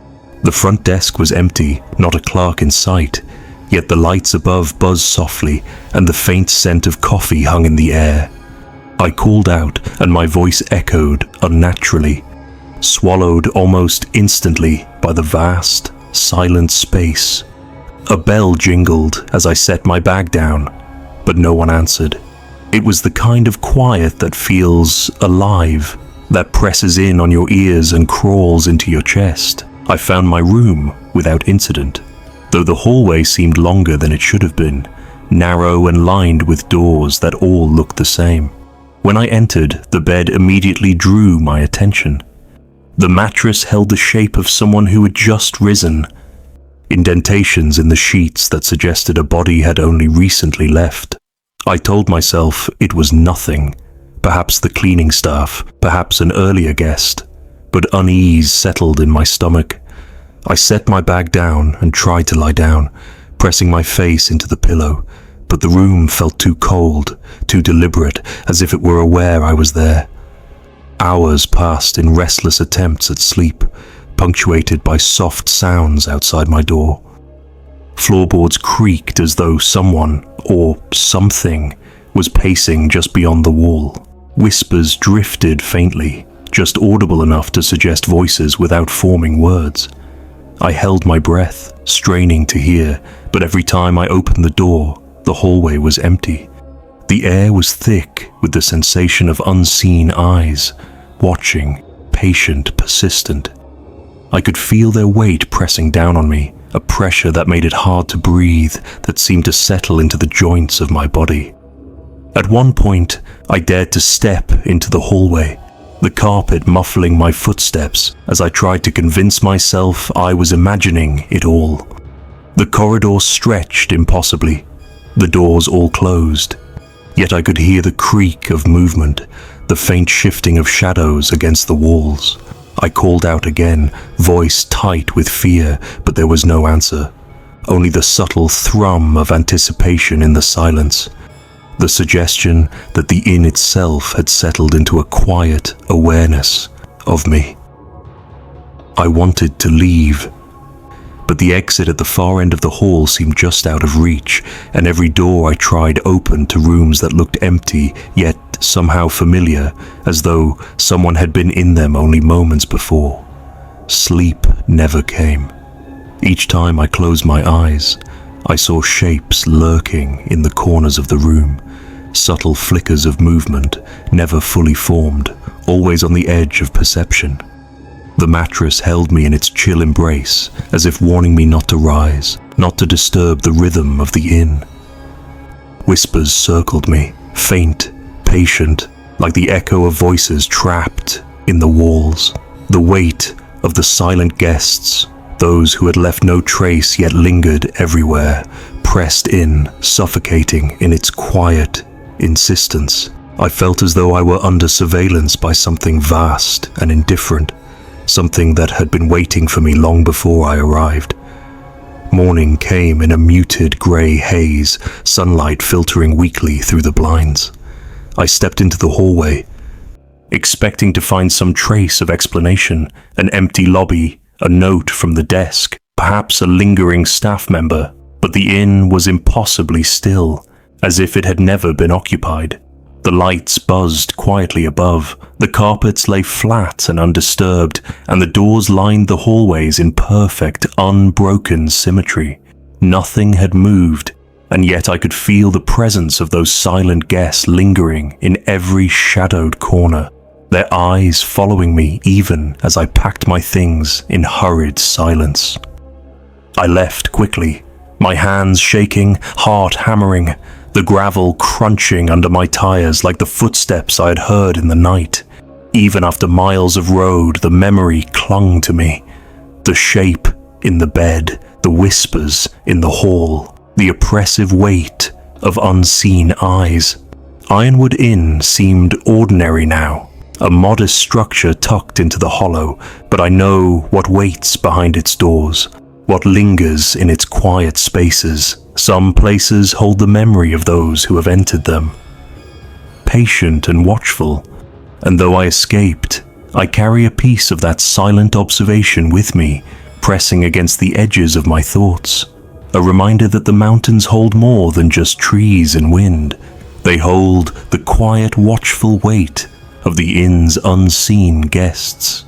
The front desk was empty, not a clerk in sight, yet the lights above buzzed softly, and the faint scent of coffee hung in the air. I called out, and my voice echoed unnaturally, swallowed almost instantly by the vast, silent space. A bell jingled as I set my bag down, but no one answered. It was the kind of quiet that feels alive, that presses in on your ears and crawls into your chest. I found my room without incident, though the hallway seemed longer than it should have been, narrow and lined with doors that all looked the same. When I entered, the bed immediately drew my attention. The mattress held the shape of someone who had just risen, indentations in the sheets that suggested a body had only recently left. I told myself it was nothing, perhaps the cleaning staff, perhaps an earlier guest, but unease settled in my stomach. I set my bag down and tried to lie down, pressing my face into the pillow, but the room felt too cold, too deliberate, as if it were aware I was there. Hours passed in restless attempts at sleep, punctuated by soft sounds outside my door. Floorboards creaked as though someone, or something, was pacing just beyond the wall. Whispers drifted faintly, just audible enough to suggest voices without forming words. I held my breath, straining to hear, but every time I opened the door, the hallway was empty. The air was thick with the sensation of unseen eyes, watching, patient, persistent. I could feel their weight pressing down on me, a pressure that made it hard to breathe, that seemed to settle into the joints of my body. At one point, I dared to step into the hallway, the carpet muffling my footsteps as I tried to convince myself I was imagining it all. The corridor stretched impossibly, the doors all closed, yet I could hear the creak of movement, the faint shifting of shadows against the walls. I called out again, voice tight with fear, but there was no answer, only the subtle thrum of anticipation in the silence, the suggestion that the inn itself had settled into a quiet awareness of me. I wanted to leave, but the exit at the far end of the hall seemed just out of reach, and every door I tried opened to rooms that looked empty, yet somehow familiar, as though someone had been in them only moments before. Sleep never came. Each time I closed my eyes, I saw shapes lurking in the corners of the room, subtle flickers of movement, never fully formed, always on the edge of perception. The mattress held me in its chill embrace, as if warning me not to rise, not to disturb the rhythm of the inn. Whispers circled me, faint, patient, like the echo of voices trapped in the walls. The weight of the silent guests Those who had left no trace yet lingered everywhere, pressed in, suffocating in its quiet insistence. I felt as though I were under surveillance by something vast and indifferent, something that had been waiting for me long before I arrived. Morning came in a muted grey haze, sunlight filtering weakly through the blinds. I stepped into the hallway, expecting to find some trace of explanation, an empty lobby, a note from the desk, perhaps a lingering staff member, but the inn was impossibly still, as if it had never been occupied. The lights buzzed quietly above, the carpets lay flat and undisturbed, and the doors lined the hallways in perfect, unbroken symmetry. Nothing had moved, and yet I could feel the presence of those silent guests lingering in every shadowed corner, their eyes following me even as I packed my things in hurried silence. I left quickly, my hands shaking, heart hammering, the gravel crunching under my tires like the footsteps I had heard in the night. Even after miles of road, the memory clung to me. The shape in the bed, the whispers in the hall, the oppressive weight of unseen eyes. Ironwood Inn seemed ordinary now, a modest structure tucked into the hollow, but I know what waits behind its doors, what lingers in its quiet spaces. Some places hold the memory of those who have entered them. Patient and watchful, and though I escaped, I carry a piece of that silent observation with me, pressing against the edges of my thoughts. A reminder that the mountains hold more than just trees and wind. They hold the quiet, watchful weight of the inn's unseen guests.